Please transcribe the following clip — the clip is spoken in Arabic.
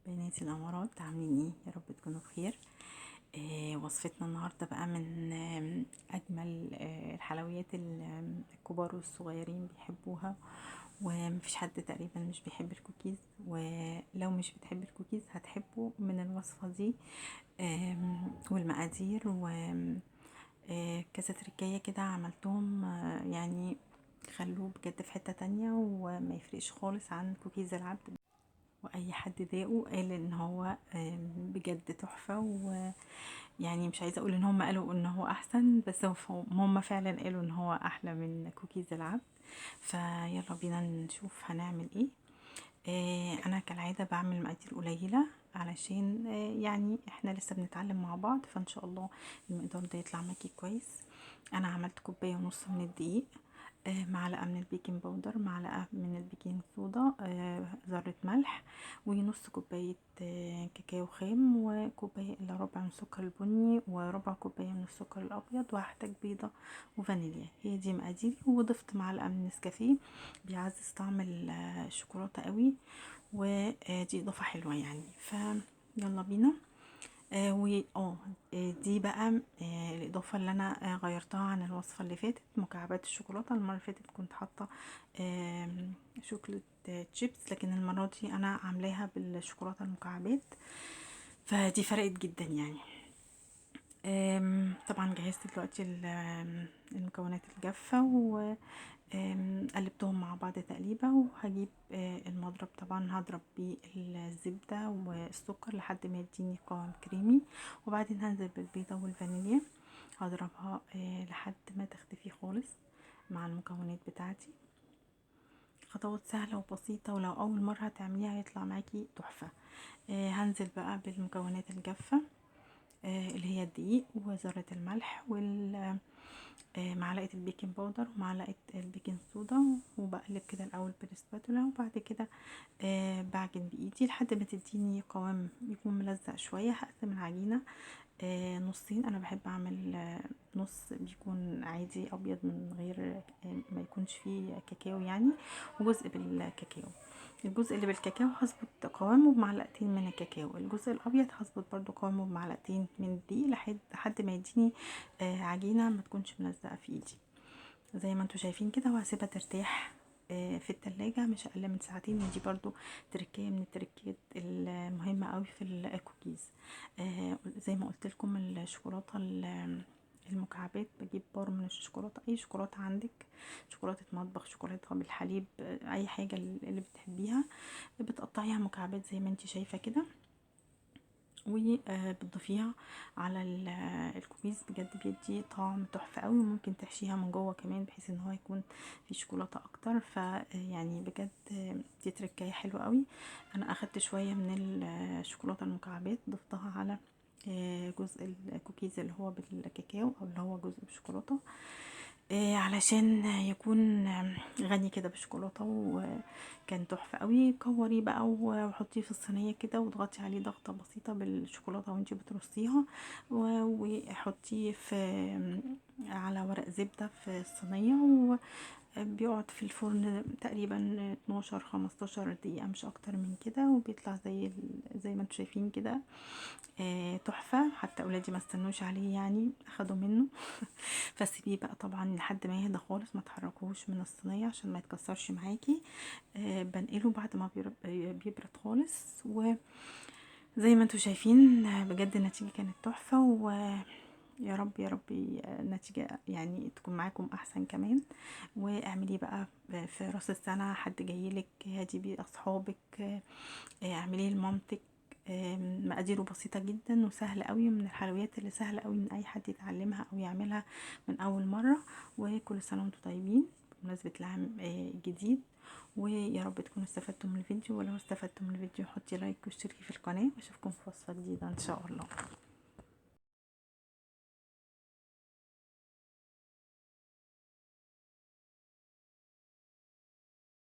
بناتي الأمارات عاملين ايه؟ يا رب تكونوا بخير. وصفتنا النهارده بقى من أجمل الحلويات الكبار والصغيرين بيحبوها، ومفيش حد تقريبا مش بيحب الكوكيز، ولو مش بتحب الكوكيز هتحبوا من الوصفة دي. والمقادير و كذا تركية كده عملتهم، يعني خلوه بجد في حتة تانية وما يفرقش خالص عن كوكيز العبد. واي حد ذاقه قال ان هو بجد تحفه، ويعني مش عايزه اقول ان هم قالوا ان هو احسن، بس هم فعلا قالوا ان هو احلى من كوكيز العبد. فيلا بينا نشوف هنعمل ايه. انا كالعاده بعمل مقادير قليله علشان يعني احنا لسه بنتعلم مع بعض، فان شاء الله المقدار ده يطلع معاكي كويس. انا عملت كوبايه ونص من الدقيق، معلقه من البيكنج باودر، معلقه من البيكنج صودا، ذره ملح، ونص كوبايه كاكاو خام، وكوبايه الا ربع من السكر البني، وربع كوبايه من السكر الابيض، وهحتاج بيضه وفانيليا. هي دي مقاديري، وضفت معلقه من نسكافيه بيعزز طعم الشوكولاته قوي، ودي اضافه حلوه يعني. يلا بينا. دي بقى الاضافه اللي انا غيرتها عن الوصفه اللي فاتت. مكعبات الشوكولاته المره اللي فاتت كنت حاطه شوكولاته تشيبس، لكن المره دي انا عاملاها بالشوكولاته المكعبات، فدي فرقت جدا يعني. طبعا جهزت دلوقتي المكونات الجافة، قلبتهم مع بعض تقليبة، وهجيب المضرب. طبعا هضرب بيه الزبدة والسكر لحد ما يديني قوام كريمي، وبعدين هنزل بالبيضة والفانيليا، هضربها لحد ما تختفي خالص مع المكونات بتاعتي. خطوات سهلة وبسيطة، ولو أول مرة هتعمليها هيطلع معاكي تحفة. هنزل بقى بالمكونات الجافة، اللي هي الدقيق وذرة الملح معلقة البيكنج باودر ومعلقة البيكنج صودا، وبقلب كده الأول بالسباتولا، وبعد كده بعجن بإيدي لحد ما تديني قوام يكون ملزق شوية. هقسم العجينة نصين. أنا بحب أعمل نص بيكون عادي أبيض من غير ما يكونش فيه كاكاو يعني، وجزء بالكاكاو. الجزء اللي بالكاكاو هظبط قوامه بمعلقتين من الكاكاو، الجزء الابيض هظبط برضو قوامه بمعلقتين من الدقيق لحد ما يديني عجينه ما تكونش ملزقه في ايدي زي ما انتوا شايفين كده. وهسيبها ترتاح في التلاجة مش اقل من ساعتين، ودي برضو تركية من التركيات المهمة قوي في الكوكيز. زي ما قلت لكم الشوكولاتة المكعبات، بجيب بار من الشوكولاته، اي شوكولاته عندك، شوكولاته مطبخ، شوكولاته بالحليب، اي حاجه اللي بتحبيها، بتقطعيها مكعبات زي ما انت شايفه كده، وبتضيفيها على الكوكيز. بجد بيدي طعم تحفه قوي، وممكن تحشيها من جوه كمان بحيث ان هو يكون في شوكولاته اكتر. فيعني بجد دي تركايه حلوه قوي. انا اخدت شويه من الشوكولاته المكعبات ضفتها على جزء الكوكيز اللي هو بالكاكاو، او اللي هو جزء بالشوكولاته، علشان يكون غني كده بالشوكولاته، وكان تحفه قوي. كوريه بقى وحطيه في الصينيه كده، واضغطي عليه ضغطه بسيطه بالشوكولاته وانتي بترصيها، وحطيه على ورق زبده في الصينيه، بيقعد في الفرن تقريبا 12 15 دقيقة، مش اكتر من كده، وبيطلع زي ما انتم شايفين كده تحفة. حتى اولادي ما استنوش عليه يعني، اخدوا منه فسيبيه بقى طبعا لحد ما يهدى خالص، ما تحركوش من الصينية عشان ما يتكسرش معاكي. بنقله بعد ما بيبرد خالص، وزي ما انتم شايفين بجد النتيجة كانت تحفة. يا رب يا رب النتيجة يعني تكون معاكم احسن كمان. واعملي بقى في راس السنة، حد جايلك هاتي بيه اصحابك، اعمليه لمامتك. مقاديره بسيطة جدا وسهلة قوي، من الحلويات اللي سهلة قوي ان اي حد يتعلمها او يعملها من اول مرة. وكل سنة وانتم طيبين بمناسبة العام الجديد، ويا رب تكونوا استفدتم من الفيديو. ولو استفدتم من الفيديو حطي لايك واشتركي في القناة، واشوفكم في وصفة جديدة ان شاء الله.